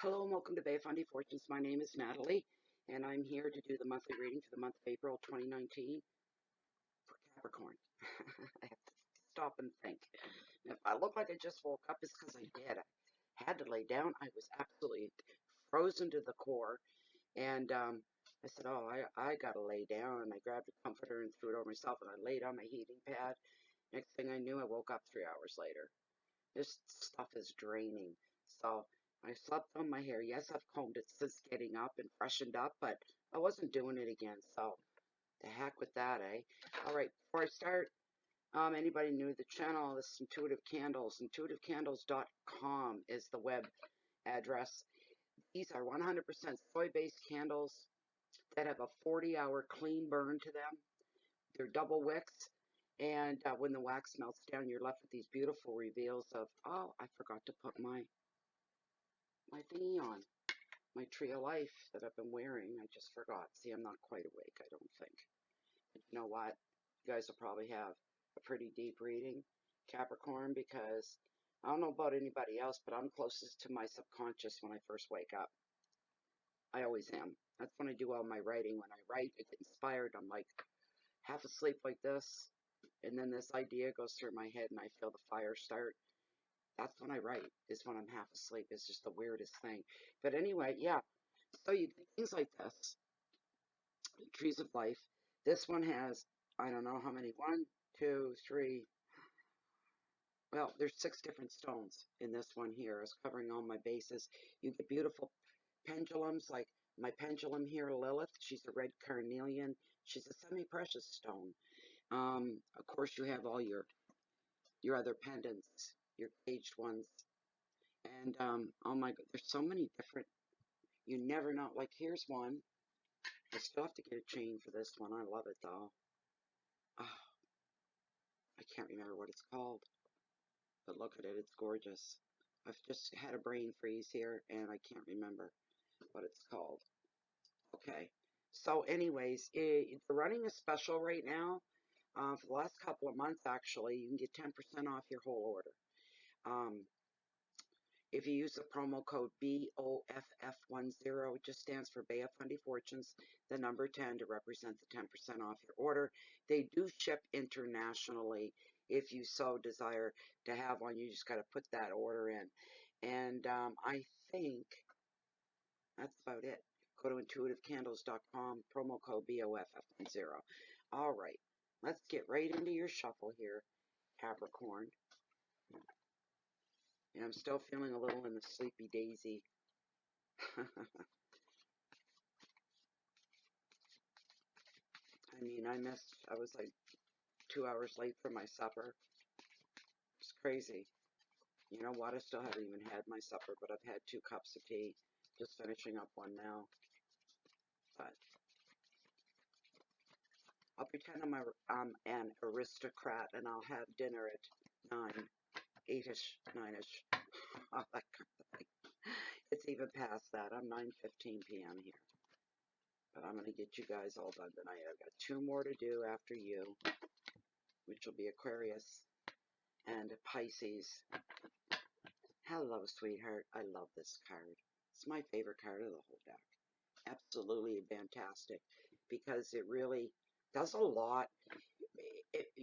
Hello and welcome to Bay Fundy Fortunes. My name is Natalie, and I'm here to do the monthly reading for the month of April 2019 for Capricorn. I have to stop and think. If I look like I just woke up, it's because I did. I had to lay down. I was absolutely frozen to the core, and I said, "Oh, I gotta lay down." And I grabbed a comforter and threw it over myself, and I laid on my heating pad. Next thing I knew, I woke up 3 hours later. This stuff is draining. So I slept on my hair. Yes, I've combed it since getting up and freshened up, but I wasn't doing it again. So the heck with that, eh? All right, before I start, anybody new to the channel, this is Intuitive Candles. IntuitiveCandles.com is the web address. These are 100% soy-based candles that have a 40-hour clean burn to them. They're double wicks. And when the wax melts down, you're left with these beautiful reveals of, oh, I forgot to put my thingy on. My Tree of Life that I've been wearing. I just forgot. See, I'm not quite awake, I don't think. But you know what? You guys will probably have a pretty deep reading, Capricorn, because I don't know about anybody else, but I'm closest to my subconscious when I first wake up. I always am. That's when I do all my writing. When I write, I get inspired. I'm like half asleep like this, and then this idea goes through my head, and I feel the fire start. That's when I write, is when I'm half asleep. It's just the weirdest thing. But anyway, yeah. So you get things like this. Trees of Life. This one has, I don't know how many. One, two, three. Well, there's 6 different stones in this one here. It's covering all my bases. You get beautiful pendulums, like my pendulum here, Lilith. She's a red carnelian. She's a semi-precious stone. Of course, you have all your other pendants, your caged ones. And, oh my God, there's so many different, you never know. Like, here's one. I still have to get a chain for this one. I love it, though. Oh, I can't remember what it's called. But look at it. It's gorgeous. I've just had a brain freeze here, and I can't remember what it's called. Okay. So, anyways, they're running a special right now. For the last couple of months, actually, you can get 10% off your whole order. If you use the promo code BOFF10, it just stands for Bay of Fundy Fortunes, the number 10 to represent the 10% off your order. They do ship internationally if you so desire to have one. You just got to put that order in. And I think that's about it. Go to intuitivecandles.com, promo code BOFF10. All right, let's get right into your shuffle here, Capricorn. And I'm still feeling a little in the sleepy daisy. I mean, I was like 2 hours late for my supper. It's crazy. You know what? I still haven't even had my supper, but I've had 2 cups of tea. Just finishing up one now. But I'll pretend I'm an aristocrat and I'll have dinner at 9, 8-ish, 9-ish. All that kind of thing. It's even past that. I'm 9:15 p.m. here. But I'm going to get you guys all done tonight. I've got 2 more to do after you, which will be Aquarius and Pisces. Hello, sweetheart. I love this card. It's my favorite card of the whole deck. Absolutely fantastic because it really does a lot.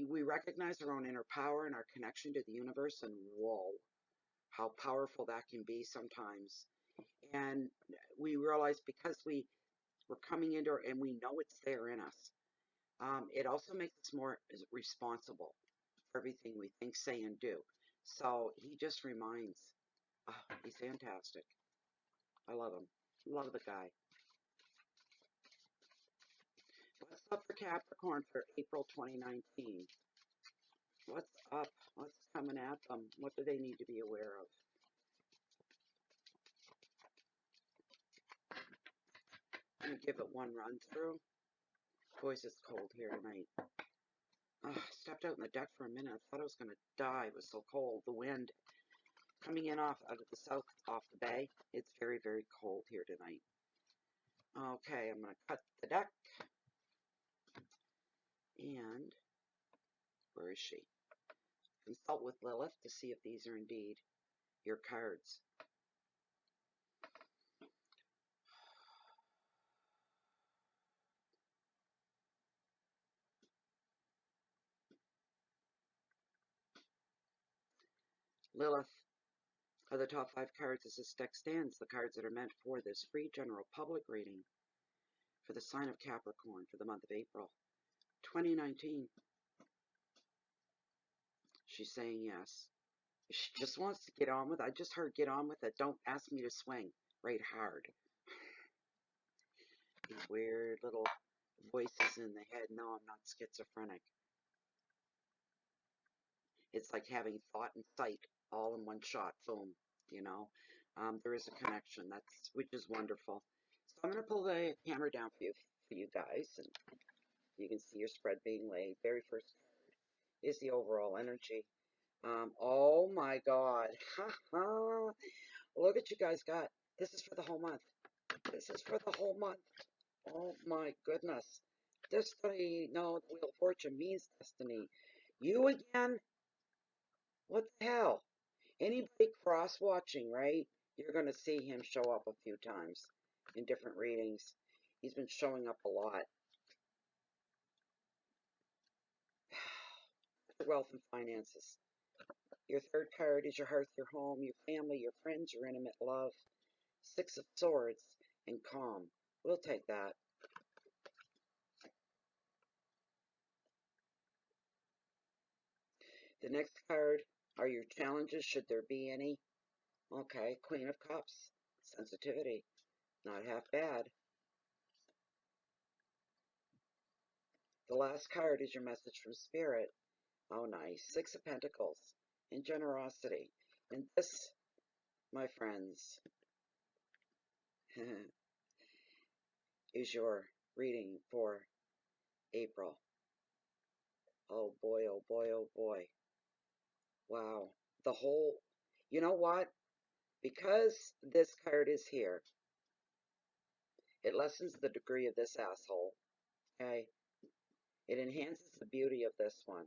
We recognize our own inner power and our connection to the universe, and whoa, how powerful that can be sometimes. And we realize because we're coming into it and we know it's there in us, it also makes us more responsible for everything we think, say, and do. So he just reminds. Oh, he's fantastic. I love him. Love the guy. What's up for Capricorn for April 2019? What's up? What's coming at them? What do they need to be aware of? I'm going to give it one run through. Boys, it's cold here tonight. I stepped out in the deck for a minute. I thought I was going to die. It was so cold. The wind coming in out of the south, off the bay. It's very, very cold here tonight. Okay, I'm going to cut the deck. And where is she? Consult with Lilith to see if these are indeed your cards. Lilith are the top 5 cards as this deck stands, the cards that are meant for this free general public reading for the sign of Capricorn for the month of April 2019. She's saying yes. She just wants to get on with it. I just heard get on with it. Don't ask me to swing right hard. These weird little voices in the head. No, I'm not schizophrenic. It's like having thought and sight all in one shot. Boom. You know, there is a connection. Which is wonderful. So I'm going to pull the camera down for you guys, and you can see your spread being laid. Very first card is the overall energy. Oh my God. Look what you guys got. This is for the whole month. This is for the whole month. Oh my goodness. Destiny, no, the Wheel of Fortune means destiny. You again? What the hell? Anybody cross-watching, right? You're going to see him show up a few times in different readings. He's been showing up a lot. Wealth and finances. Your third card is your hearth, your home, your family, your friends, your intimate love. Six of Swords and calm. We'll take that. The next card are your challenges, should there be any. Okay, Queen of Cups. Sensitivity. Not half bad. The last card is your message from Spirit. Oh, nice. Six of Pentacles. And generosity. And this, my friends, is your reading for April. Oh boy, oh boy, oh boy. Wow. You know what? Because this card is here, it lessens the degree of this asshole. Okay? It enhances the beauty of this one.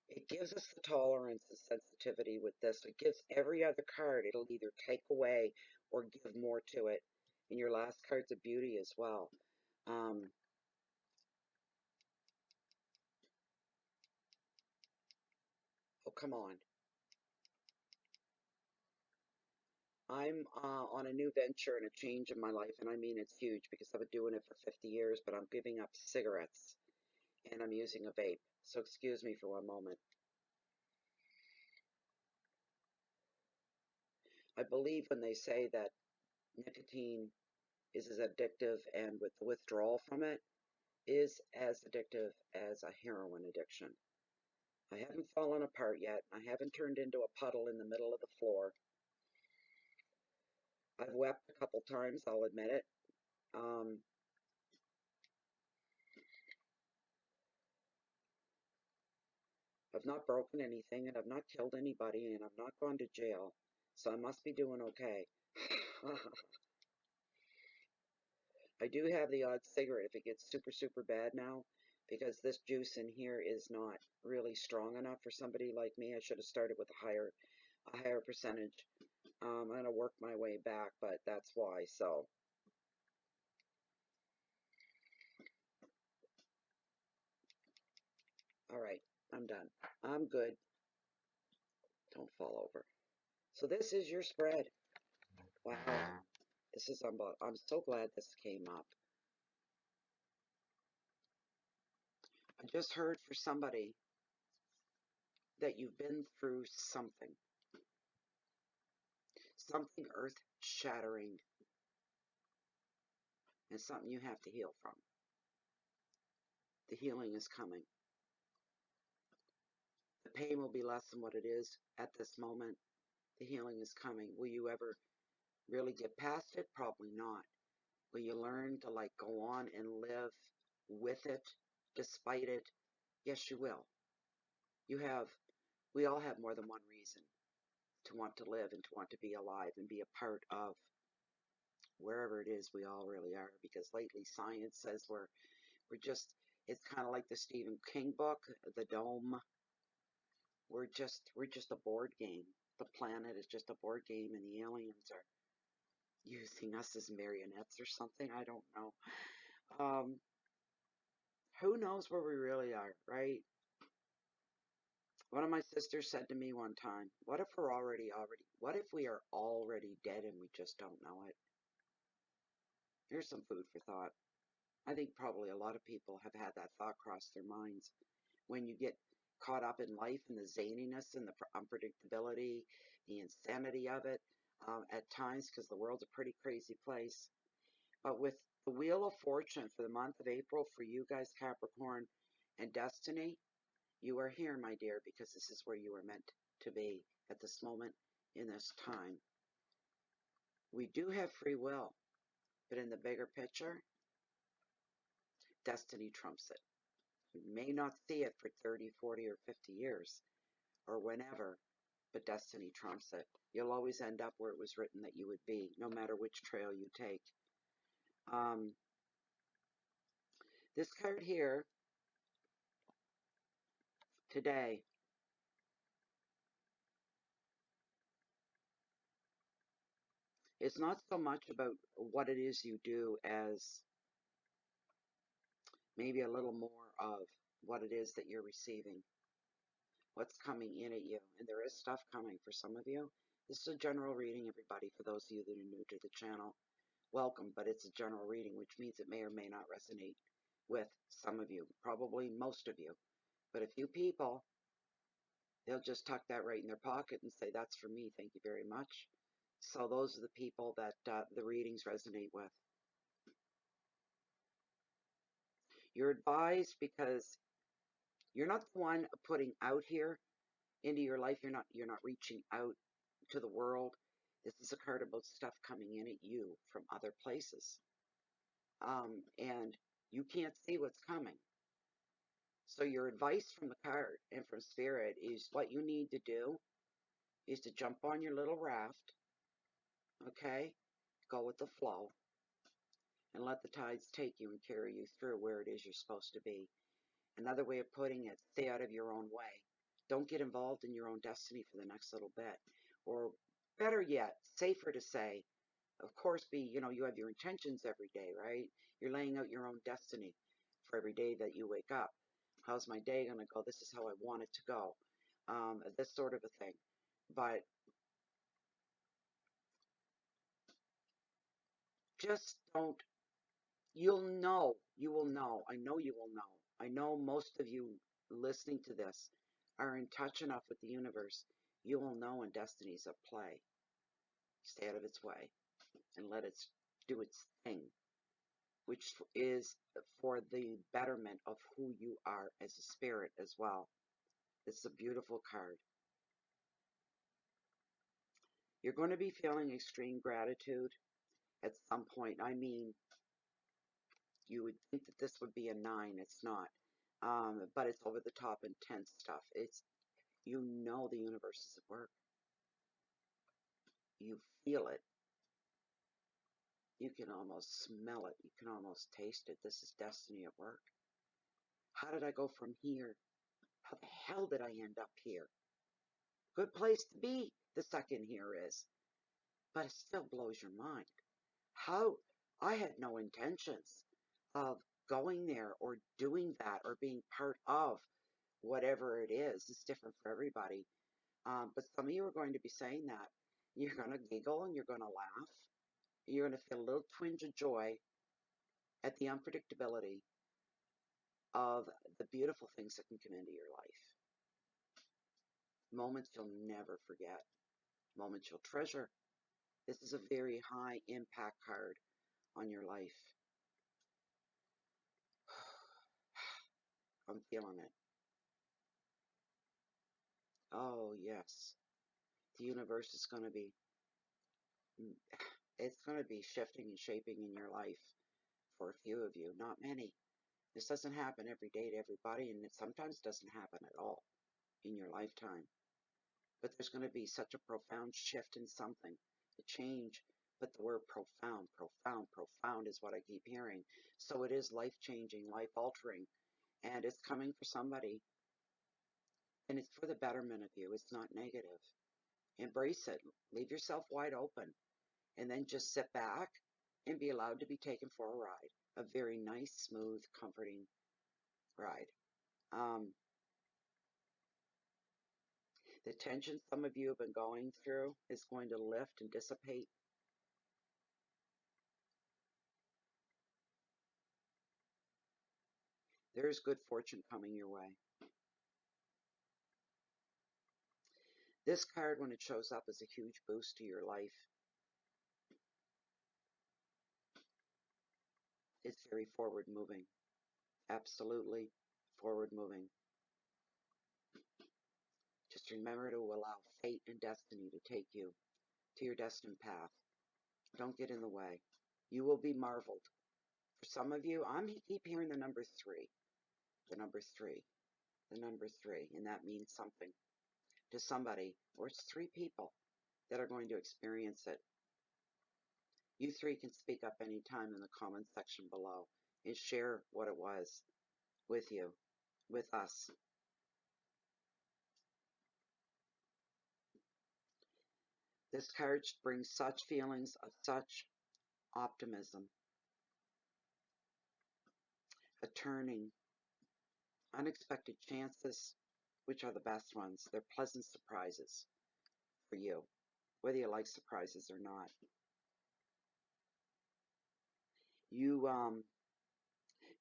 It gives us the tolerance and sensitivity with this. It gives every other card, it'll either take away or give more to it. And your last card's a beauty as well. Oh, come on. I'm on a new venture and a change in my life, and I mean it's huge because I've been doing it for 50 years, but I'm giving up cigarettes, and I'm using a vape. So excuse me for one moment. I believe when they say that nicotine is as addictive and with the withdrawal from it is as addictive as a heroin addiction. I haven't fallen apart yet. I haven't turned into a puddle in the middle of the floor. I've wept a couple times, I'll admit it. I've not broken anything, and I've not killed anybody, and I've not gone to jail. So I must be doing okay. I do have the odd cigarette if it gets super, super bad now, because this juice in here is not really strong enough for somebody like me. I should have started with a higher percentage. I'm going to work my way back, but that's why. So, all right, I'm done. I'm good. Don't fall over. So this is your spread. Wow. This is unbelievable. I'm so glad this came up. I just heard for somebody that you've been through something earth-shattering, and something you have to heal from. The healing is coming. The pain will be less than what it is at this moment. The healing is coming. Will you ever really get past it? Probably not. Will you learn to go on and live with it, despite it? Yes, you will. We all have more than one reason to want to live and to want to be alive and be a part of wherever it is we all really are, because lately science says it's kind of like the Stephen King book, The Dome. We're just a board game. The planet is just a board game, and the aliens are using us as marionettes or something. I don't know. Who knows where we really are, right? One of my sisters said to me one time, what if what if we are already dead and we just don't know it? Here's some food for thought. I think probably a lot of people have had that thought cross their minds. When you get caught up in life and the zaniness and the unpredictability, the insanity of it at times, because the world's a pretty crazy place. But with the Wheel of Fortune for the month of April for you guys, Capricorn, and Destiny, you are here, my dear, because this is where you are meant to be at this moment in this time. We do have free will, but in the bigger picture, destiny trumps it. You may not see it for 30, 40, or 50 years, or whenever, but destiny trumps it. You'll always end up where it was written that you would be, no matter which trail you take. This card here, today, it's not so much about what it is you do as maybe a little more of what it is that you're receiving, what's coming in at you. And there is stuff coming for some of you. This is a general reading, everybody, for those of you that are new to the channel. Welcome, but it's a general reading, which means it may or may not resonate with some of you, probably most of you. But a few people, they'll just tuck that right in their pocket and say, that's for me, thank you very much. So those are the people that the readings resonate with. You're advised because you're not the one putting out here into your life. You're not reaching out to the world. This is a card about stuff coming in at you from other places. And you can't see what's coming. So your advice from the card and from Spirit is what you need to do is to jump on your little raft, okay? Go with the flow and let the tides take you and carry you through where it is you're supposed to be. Another way of putting it, stay out of your own way. Don't get involved in your own destiny for the next little bit. Or better yet, safer to say, of course, you have your intentions every day, right? You're laying out your own destiny for every day that you wake up. How's my day going to go? This is how I want it to go. This sort of a thing. But just don't, you will know, I know you will know. I know most of you listening to this are in touch enough with the universe. You will know when destiny's at play. Stay out of its way and let it do its thing, which is for the betterment of who you are as a spirit as well. It's a beautiful card. You're going to be feeling extreme gratitude at some point. I mean, you would think that this would be a 9. It's not. But it's over the top intense stuff. You know the universe is at work. You feel it. You can almost smell it. You can almost taste it. This is destiny at work. How did I go from here? How the hell did I end up here? Good place to be, the second here is. But it still blows your mind. How I had no intentions of going there or doing that or being part of whatever it is. It's different for everybody. But some of you are going to be saying that. You're going to giggle and you're going to laugh. You're going to feel a little twinge of joy at the unpredictability of the beautiful things that can come into your life. Moments you'll never forget. Moments you'll treasure. This is a very high impact card on your life. I'm feeling it. Oh, yes. The universe is going to be, it's going to be shifting and shaping in your life for a few of you, not many. This doesn't happen every day to everybody, and it sometimes doesn't happen at all in your lifetime. But there's going to be such a profound shift in something, a change. But the word profound, profound, profound is what I keep hearing. So it is life-changing, life-altering, and it's coming for somebody, and it's for the betterment of you. It's not negative. Embrace it. Leave yourself wide open, and then just sit back and be allowed to be taken for a ride. A very nice, smooth, comforting ride. The tension some of you have been going through is going to lift and dissipate. There's good fortune coming your way. This card, when it shows up, is a huge boost to your life. It's very forward moving. Absolutely forward moving. Just remember to allow fate and destiny to take you to your destined path. Don't get in the way. You will be marveled. For some of you, I keep hearing the number 3. The number 3. The number 3. And that means something to somebody, or it's 3 people that are going to experience it. You 3 can speak up anytime in the comment section below and share what it was with you, with us. This card brings such feelings of such optimism, a turning, unexpected chances, which are the best ones. They're pleasant surprises for you, whether you like surprises or not. You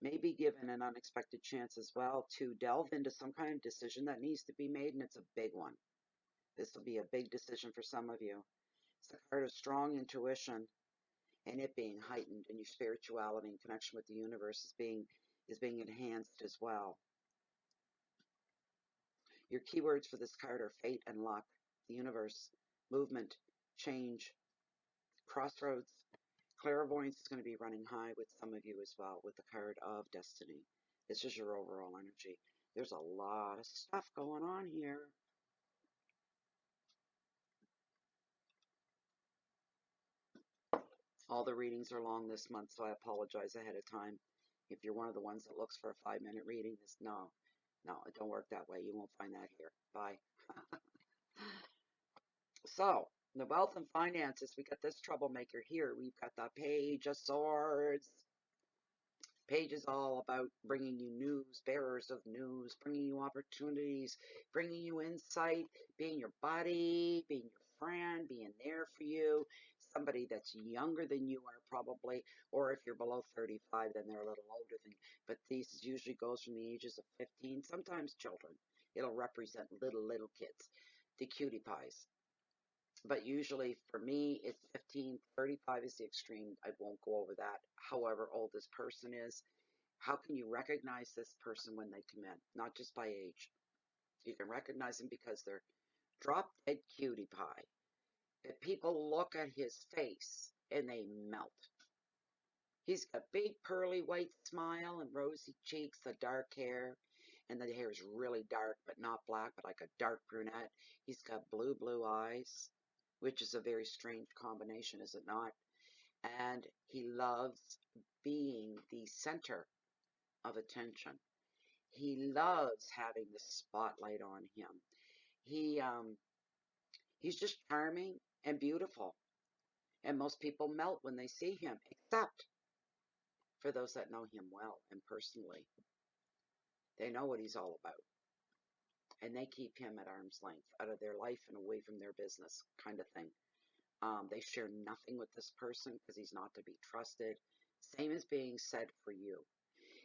may be given an unexpected chance as well to delve into some kind of decision that needs to be made, and it's a big one. This will be a big decision for some of you. It's a card of strong intuition, and it being heightened, and your spirituality and connection with the universe is being enhanced as well. Your keywords for this card are fate and luck, the universe, movement, change, crossroads. Clairvoyance is going to be running high with some of you as well, with the card of destiny. This is your overall energy. There's a lot of stuff going on here. All the readings are long this month, so I apologize ahead of time. If you're one of the ones that looks for a 5-minute reading, no, it don't work that way. You won't find that here. Bye. So, the wealth and finances, we got this troublemaker here. We've got the Page of Swords. Page is all about bringing you news, bearers of news, bringing you opportunities, bringing you insight, being your buddy, being your friend, being there for you. Somebody that's younger than you are probably, or if you're below 35, then they're a little older than you. But this usually goes from the ages of 15, sometimes children. It'll represent little kids, the cutie pies. But usually for me, it's 15, 35 is the extreme. I won't go over that. However old this person is, how can you recognize this person when they come in? Not just by age. You can recognize them because they're drop dead cutie pie. If people look at his face and they melt. He's got big pearly white smile and rosy cheeks, the dark hair, and the hair is really dark, but not black, but like a dark brunette. He's got blue eyes, which is a very strange combination, is it not? And he loves being the center of attention. He loves having the spotlight on him. He's just charming and beautiful, and most people melt when they see him, except for those that know him well and personally. They know what he's all about, and they keep him at arm's length, out of their life and away from their business, kind of thing. They share nothing with this person because he's not to be trusted. Same is being said for you.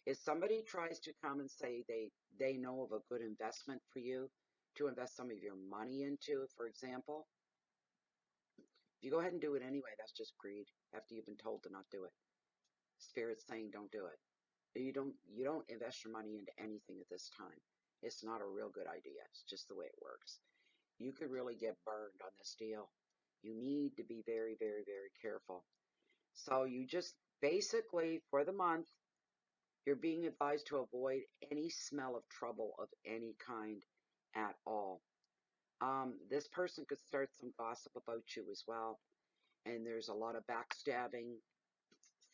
If somebody tries to come and say they know of a good investment for you to invest some of your money into, for example, if you go ahead and do it anyway, that's just greed after you've been told to not do it. Spirit's saying don't do it. You don't invest your money into anything at this time. It's not a real good idea. It's just the way it works. You could really get burned on this deal. You need to be very careful. So you just basically, for the month, you're being advised to avoid any smell of trouble of any kind at all. This person could start some gossip about you as well. And there's a lot of backstabbing,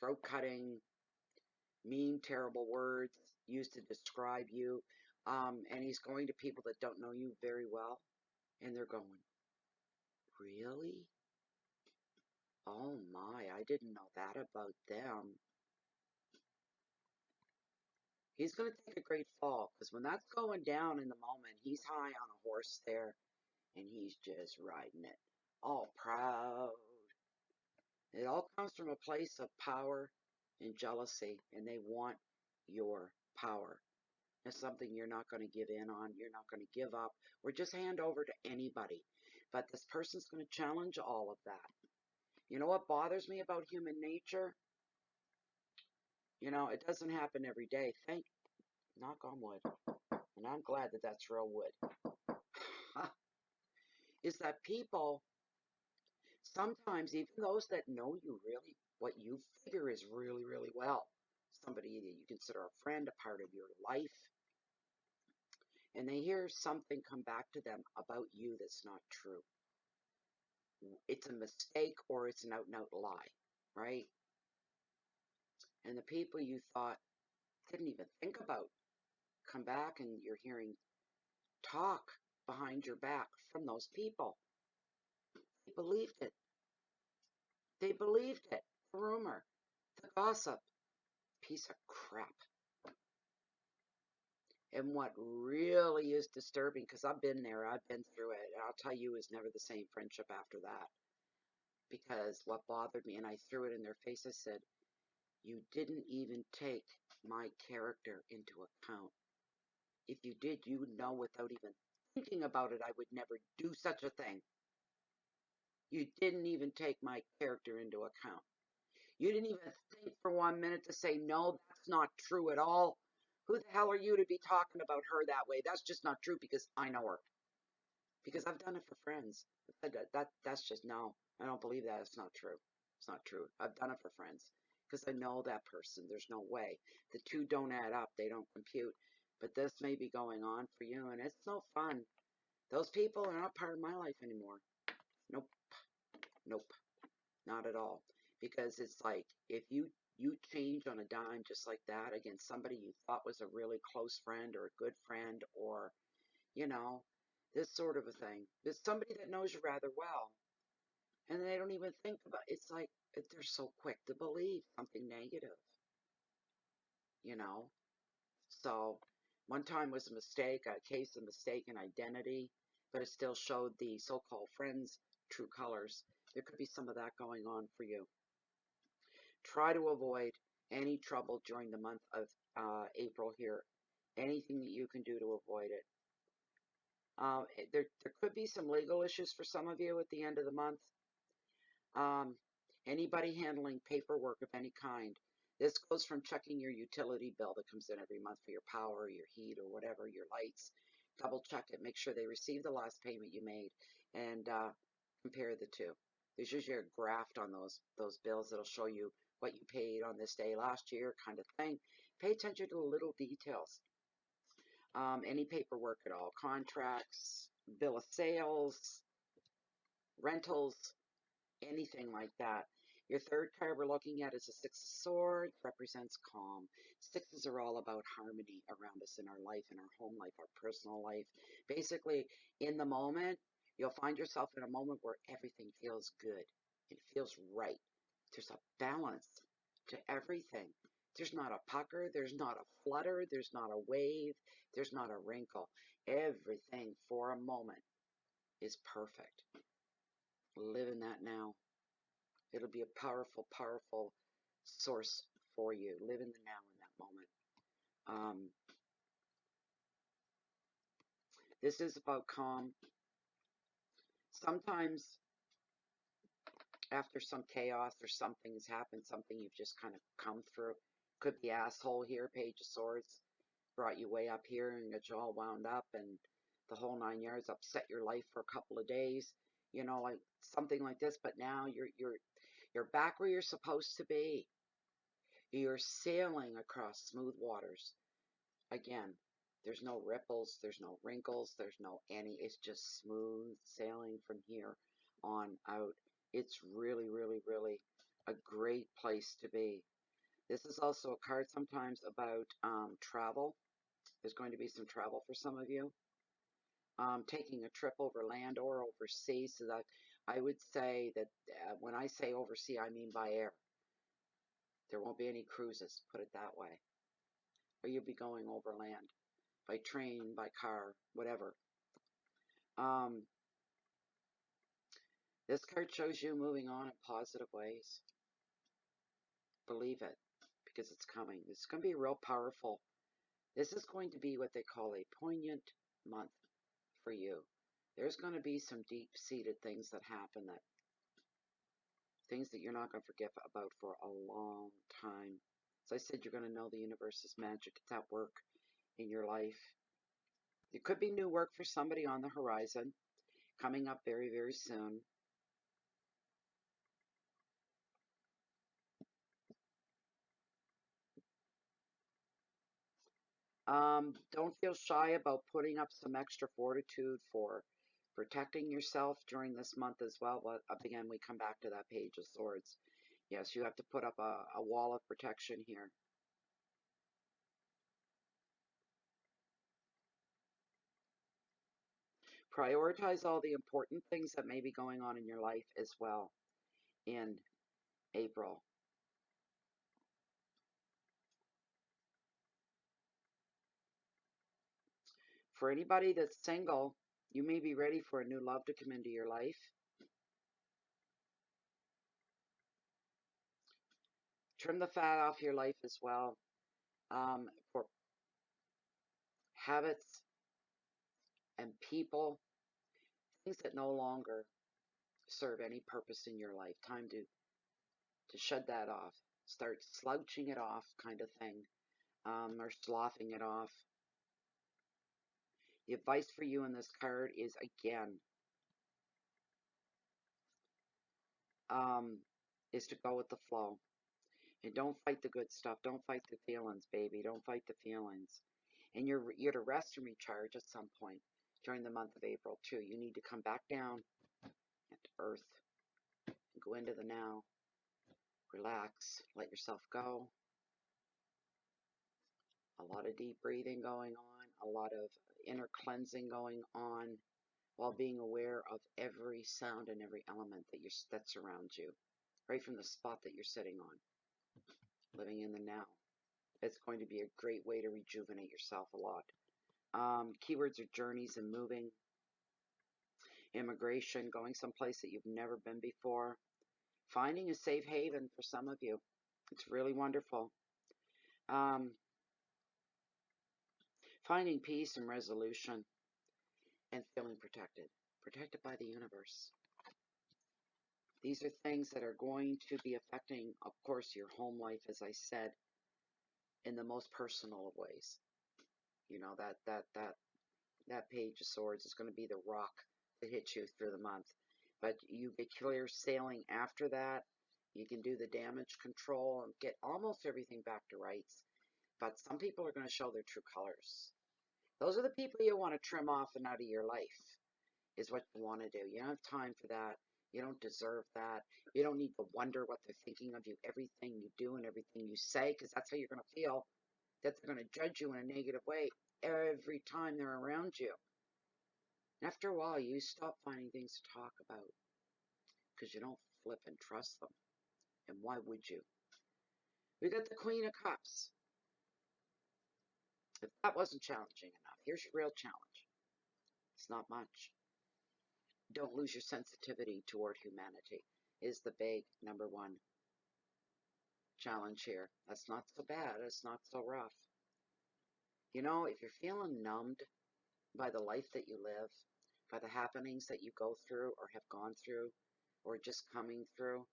throat cutting, mean, terrible words used to describe you. And he's going to people that don't know you very well. And they're going, really? Oh my, I didn't know that about them. He's going to take a great fall, because when that's going down in the moment, he's high on a horse there. and he's just riding it, all proud. It all comes from a place of power and jealousy, and they want your power. It's something you're not going to give in on, you're not going to give up, or just hand over to anybody. But this person's going to challenge all of that. You know what bothers me about human nature? You know, it doesn't happen every day. Knock on wood. And I'm glad that that's real wood. Is that people, sometimes even those that know you really, what you figure is really, really well, somebody that you consider a friend, a part of your life, and they hear something come back to them about you that's not true. It's a mistake or it's an out and out lie, right? And the people you thought didn't even think about come back and you're hearing talk behind your back from those people. They believed it. They believed it. The rumor, the gossip, piece of crap. And what really is disturbing, because I've been there, I've been through it, and I'll tell you, it was never the same friendship after that. Because what bothered me, and I threw it in their face, I said, you didn't even take my character into account. If you did, you would know without even thinking about it, I would never do such a thing. You didn't even take my character into account. You didn't even think for 1 minute to say, no, that's not true at all. Who the hell are you to be talking about her that way? That's just not true because I know her. Because I've done it for friends. That's just, no, I don't believe that. It's not true. It's not true. I've done it for friends because I know that person. There's no way. The two don't add up. They don't compute. But this may be going on for you, and it's no fun. Those people are not part of my life anymore. Nope. Nope. Not at all. Because it's like, if you change on a dime just like that against somebody you thought was a really close friend or a good friend or, you know, this sort of a thing. There's somebody that knows you rather well, and they don't even think about it. It's like they're so quick to believe something negative, you know. So one time was a mistake, a case of mistaken identity, but it still showed the so-called friends' true colors. There could be some of that going on for you. Try to avoid any trouble during the month of April here. Anything that you can do to avoid it. There could be some legal issues for some of you at the end of the month. Um, Anybody handling paperwork of any kind. This goes from checking your utility bill that comes in every month for your power, your heat, or whatever, your lights. Double check it. Make sure they receive the last payment you made, and compare the two. There's usually a graph on those bills that'll show you what you paid on this day last year, kind of thing. Pay attention to the little details. Any paperwork at all, contracts, bill of sales, rentals, anything like that. Your third card we're looking at is a Six of Swords, represents calm. Sixes are all about harmony around us in our life, in our home life, our personal life. Basically, in the moment, you'll find yourself in a moment where everything feels good. It feels right. There's a balance to everything. There's not a pucker, there's not a flutter, there's not a wave, there's not a wrinkle. Everything for a moment is perfect. Live in that now. It'll be a powerful, powerful source for you. Live in the now in that moment. This is about calm. Sometimes after some chaos or something has happened, something you've just kind of come through. Could be asshole here, Page of Swords. Brought you way up here and got you all wound up and the whole 9 yards, upset your life for a couple of days. You know, like something like this, but now you're back where you're supposed to be. You're sailing across smooth waters. Again, there's no ripples, there's no wrinkles, there's no any, it's just smooth sailing from here on out. It's really, really, really a great place to be. This is also a card sometimes about travel. There's going to be some travel for some of you. Taking a trip over land or overseas. So that I would say that when I say overseas, I mean by air. There won't be any cruises, put it that way. Or you'll be going over land. By train, by car, whatever. This card shows you moving on in positive ways. Believe it, because it's coming. It's going to be real powerful. This is going to be what they call a poignant month for you. There's going to be some deep-seated things that happen, that things that you're not going to forget about for a long time. As I said, you're going to know the universe's magic. It's at work in your life. There could be new work for somebody on the horizon, coming up very, very soon. Don't feel shy about putting up some extra fortitude for protecting yourself during this month as well. But again, we come back to that Page of Swords. Yes, you have to put up a wall of protection here. Prioritize all the important things that may be going on in your life as well in April. For anybody that's single, you may be ready for a new love to come into your life. Trim the fat off your life as well, for habits and people, things that no longer serve any purpose in your life. Time to shed that off. Start slouching it off, kind of thing, or sloughing it off. The advice for you in this card is, again, is to go with the flow. And don't fight the good stuff. Don't fight the feelings, baby. Don't fight the feelings. And you're to rest and recharge at some point during the month of April, too. You need to come back down to earth and go into the now. Relax. Let yourself go. A lot of deep breathing going on. A lot of inner cleansing going on, while being aware of every sound and every element that surrounds you, right from the spot that you're sitting on. Living in the now. It's going to be a great way to rejuvenate yourself a lot. Keywords are journeys and moving, immigration, going someplace that you've never been before, finding a safe haven for some of you. It's really wonderful. Finding peace and resolution, and feeling protected. Protected by the universe. These are things that are going to be affecting, of course, your home life, as I said, in the most personal of ways. You know, that Page of Swords is going to be the rock that hits you through the month. But you get clear sailing after that. You can do the damage control and get almost everything back to rights. But some people are going to show their true colors. Those are the people you want to trim off and out of your life, is what you want to do. You don't have time for that. You don't deserve that. You don't need to wonder what they're thinking of you, everything you do and everything you say, because that's how you're going to feel, that they're going to judge you in a negative way every time they're around you. And after a while, you stop finding things to talk about because you don't flip and trust them. And why would you? We got the Queen of Cups. If that wasn't challenging enough, here's your real challenge. It's not much. Don't lose your sensitivity toward humanity is the big #1 challenge here. That's not so bad. It's not so rough. You know, if you're feeling numbed by the life that you live, by the happenings that you go through or have gone through or just coming through,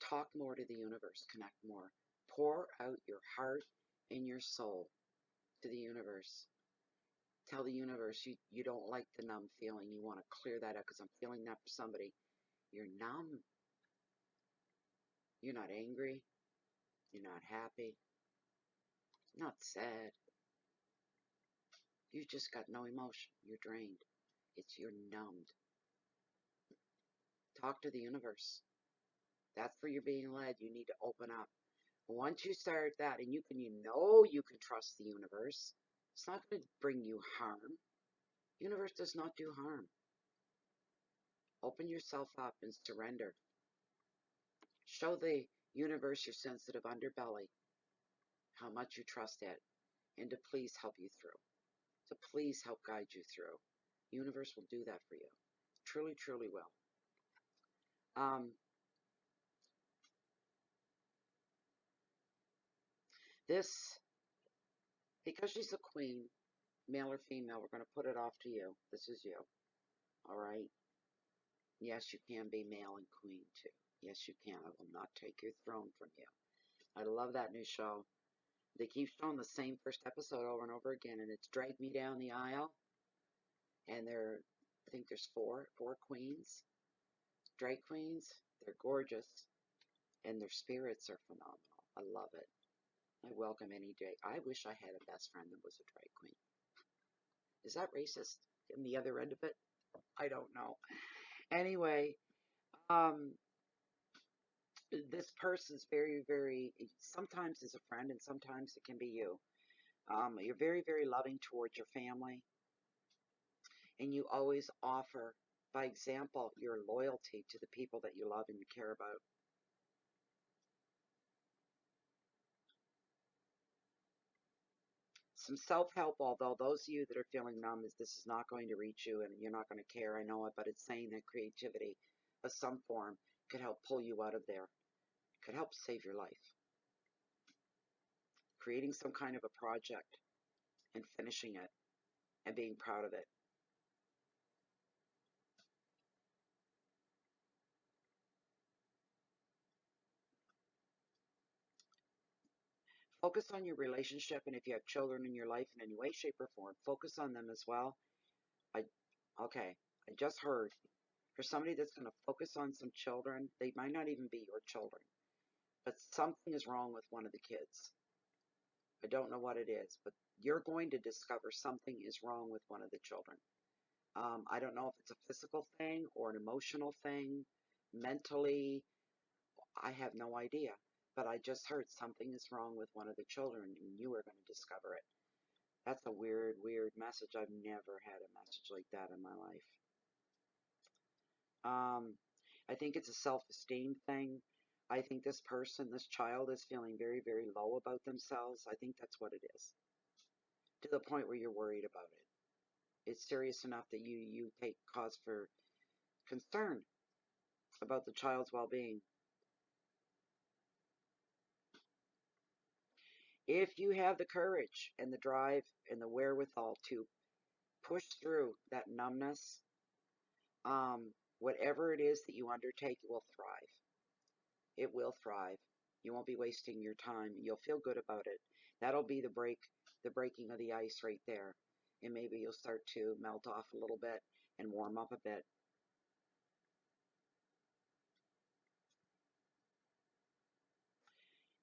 talk more to the universe, connect more. Pour out your heart and your soul to the universe. Tell the universe you don't like the numb feeling. You want to clear that out because I'm feeling that for somebody. You're numb. You're not angry. You're not happy. You're not sad. You've just got no emotion. You're drained. You're numbed. Talk to the universe. That's where you're being led. You need to open up. Once you start that, and you can trust the universe. It's not going to bring you harm. The universe does not do harm. Open yourself up and surrender. Show the universe your sensitive underbelly, how much you trust it, and to please help you through. To please help guide you through. The universe will do that for you. Truly, truly will. Um, this, because she's a queen, male or female, we're going to put it off to you. This is you. All right? Yes, you can be male and queen too. Yes, you can. I will not take your throne from you. I love that new show. They keep showing the same first episode over and over again, and it's Drag Me Down the Aisle. And I think there's four queens, drag queens. They're gorgeous, and their spirits are phenomenal. I love it. I welcome any day. I wish I had a best friend that was a drag queen. Is that racist? In the other end of it? I don't know. Anyway, um, this person's very, very, sometimes is a friend and sometimes it can be you. You're very, very loving towards your family, and you always offer, by example, your loyalty to the people that you love and you care about. Some self-help, although those of you that are feeling numb, is this is not going to reach you and you're not going to care, I know it, but it's saying that creativity of some form could help pull you out of there, could help save your life. Creating some kind of a project and finishing it and being proud of it. Focus on your relationship, and if you have children in your life in any way, shape, or form, focus on them as well. Okay, I just heard for somebody that's going to focus on some children, they might not even be your children, but something is wrong with one of the kids. I don't know what it is, but you're going to discover something is wrong with one of the children. I don't know if it's a physical thing or an emotional thing, mentally, I have no idea. But I just heard something is wrong with one of the children, and you are going to discover it. That's a weird, weird message. I've never had a message like that in my life. I think it's a self-esteem thing. I think this person, this child, is feeling very, very low about themselves. I think that's what it is. To the point where you're worried about it. It's serious enough that you take cause for concern about the child's well-being. If you have the courage and the drive and the wherewithal to push through that numbness, whatever it is that you undertake, it will thrive. It will thrive. You won't be wasting your time. You'll feel good about it. That'll be the breaking of the ice right there. And maybe you'll start to melt off a little bit and warm up a bit.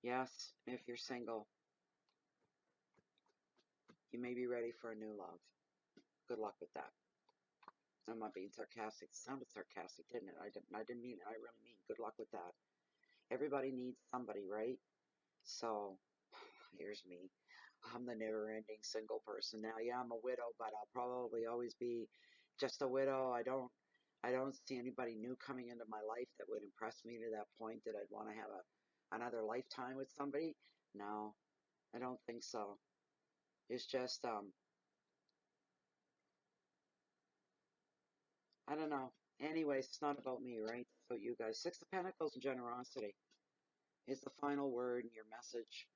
Yes, if you're single, you may be ready for a new love. Good luck with that. I'm not being sarcastic. It sounded sarcastic, didn't it? I didn't mean it. I really mean good luck with that. Everybody needs somebody, right? So, here's me. I'm the never-ending single person now. Yeah, I'm a widow, but I'll probably always be just a widow. I don't see anybody new coming into my life that would impress me to that point that I'd want to have another lifetime with somebody. No, I don't think so. It's just I don't know. Anyways, it's not about me, right? It's about you guys. Six of Pentacles and generosity is the final word in your message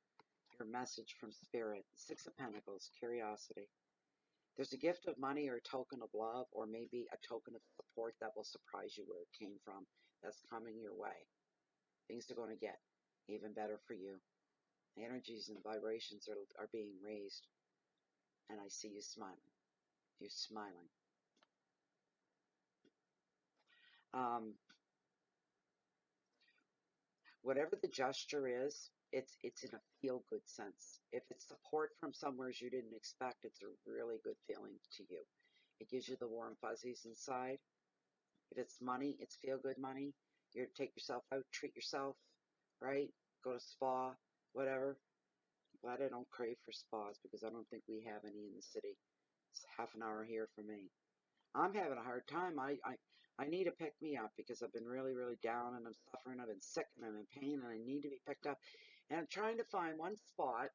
from Spirit. Six of Pentacles, curiosity. There's a gift of money or a token of love or maybe a token of support that will surprise you where it came from. That's coming your way. Things are going to get even better for you. The energies and vibrations are being raised. And I see you smiling. You're smiling. Um, Whatever the gesture is, it's in a feel-good sense. If it's support from somewhere you didn't expect, it's a really good feeling to you. It gives you the warm fuzzies inside. If it's money, it's feel-good money. You're to take yourself out, treat yourself, right? Go to spa, whatever. I'm glad I don't crave for spas because I don't think we have any in the city. It's half an hour here for me. I'm having a hard time. I need to pick me up because I've been really, really down and I'm suffering. I've been sick and I'm in pain and I need to be picked up. And I'm trying to find one spot,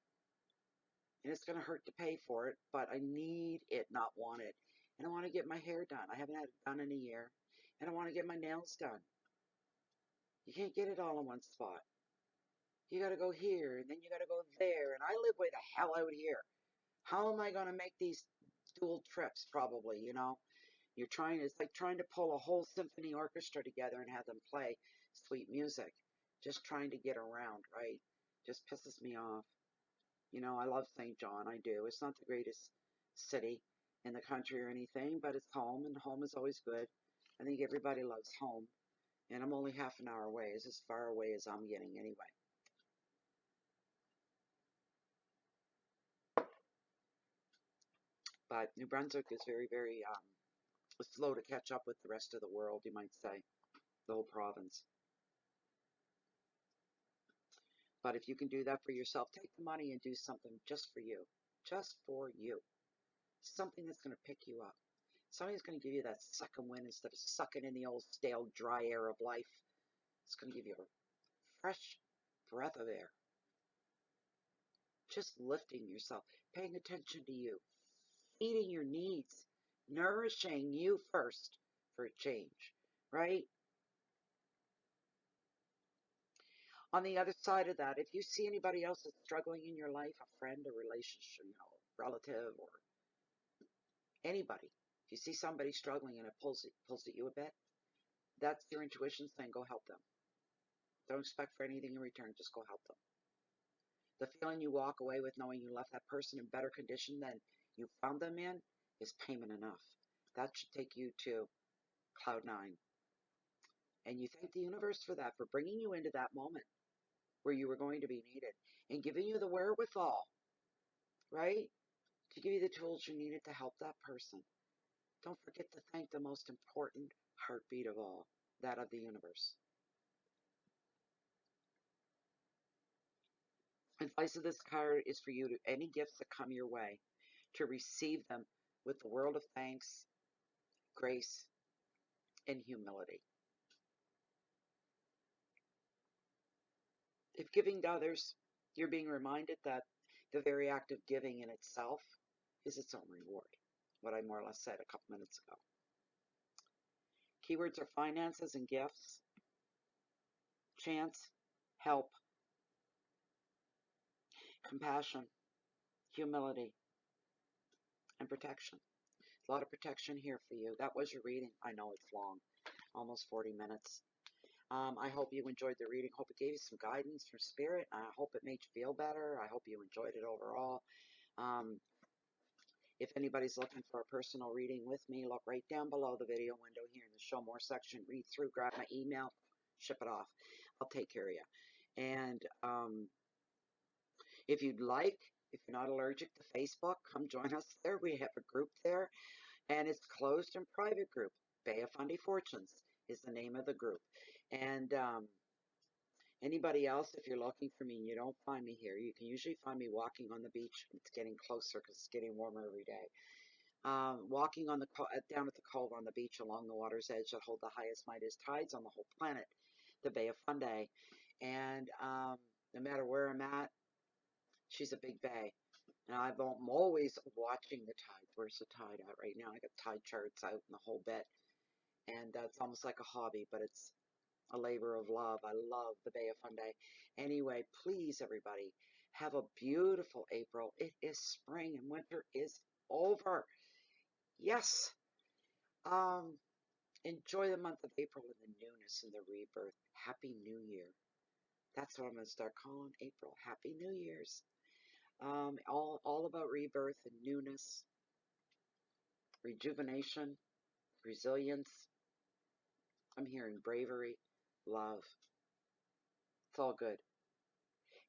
and it's going to hurt to pay for it, but I need it, not want it. And I want to get my hair done. I haven't had it done in a year. and I want to get my nails done. You can't get it all in one spot. You got to go here, and then you got to go there, and I live way the hell out here. How am I going to make these dual trips? Probably, you know. It's like trying to pull a whole symphony orchestra together and have them play sweet music. Just trying to get around, right? Just pisses me off. You know, I love St. John, I do. It's not the greatest city in the country or anything, but it's home, and home is always good. I think everybody loves home, and I'm only half an hour away. It's as far away as I'm getting anyway. But New Brunswick is very, very slow to catch up with the rest of the world, you might say, the whole province. But if you can do that for yourself, take the money and do something just for you. Just for you. Something that's going to pick you up. Something that's going to give you that second wind instead of sucking in the old stale, dry air of life. It's going to give you a fresh breath of air. Just lifting yourself, paying attention to you, feeding your needs, nourishing you first for a change, right? On the other side of that, if you see anybody else that's struggling in your life, a friend, a relationship, you know, relative, or anybody, if you see somebody struggling and it pulls at you a bit, that's your intuition saying go help them. Don't expect for anything in return, just go help them. The feeling you walk away with knowing you left that person in better condition than you found them in is payment enough. That should take you to cloud nine. And you thank the universe for that, for bringing you into that moment where you were going to be needed and giving you the wherewithal, right, to give you the tools you needed to help that person. Don't forget to thank the most important heartbeat of all, that of the universe. Advice of this card is for you to any gifts that come your way, to receive them with the world of thanks, grace, and humility. If giving to others, you're being reminded that the very act of giving in itself is its own reward. What I more or less said a couple minutes ago. Keywords are finances and gifts, chance, help, compassion, humility, and protection. A lot of protection here for you. That was your reading. I know it's long, almost 40 minutes. I hope you enjoyed the reading. Hope it gave you some guidance from spirit. I hope it made you feel better. I hope you enjoyed it overall. If anybody's looking for a personal reading with me, look right down below the video window here in the show more section. Read through, grab my email, ship it off. I'll take care of you. And if you'd like, if you're not allergic to Facebook, come join us there. We have a group there, and it's closed and private group. Bay of Fundy Fortunes is the name of the group. And anybody else, if you're looking for me and you don't find me here, you can usually find me walking on the beach. It's getting closer because it's getting warmer every day. Walking on the down at the cove on the beach along the water's edge that hold the highest Midas tides on the whole planet, the Bay of Fundy. And no matter where I'm at, she's a big bay. And I'm always watching the tides. Where's the tide at right now? I got tide charts out in the whole bit. And that's almost like a hobby, but it's a labor of love. I love the Bay of Fundy. Anyway, please, everybody, have a beautiful April. It is spring and winter is over. Yes. Enjoy the month of April and the newness and the rebirth. Happy New Year. That's what I'm going to start calling April. Happy New Year's. All about rebirth and newness, rejuvenation, resilience. I'm hearing bravery, love. It's all good.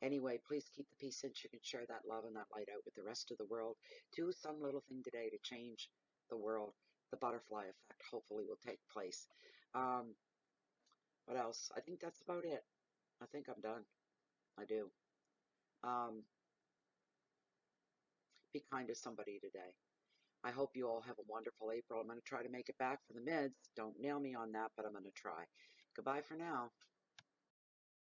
Anyway, please keep the peace in. You can share that love and that light out with the rest of the world. Do some little thing today to change the world. The butterfly effect hopefully will take place. What else? I think that's about it. I think I'm done. I do. Be kind to somebody today. I hope you all have a wonderful April. I'm going to try to make it back for the mids. Don't nail me on that, but I'm going to try. Goodbye for now.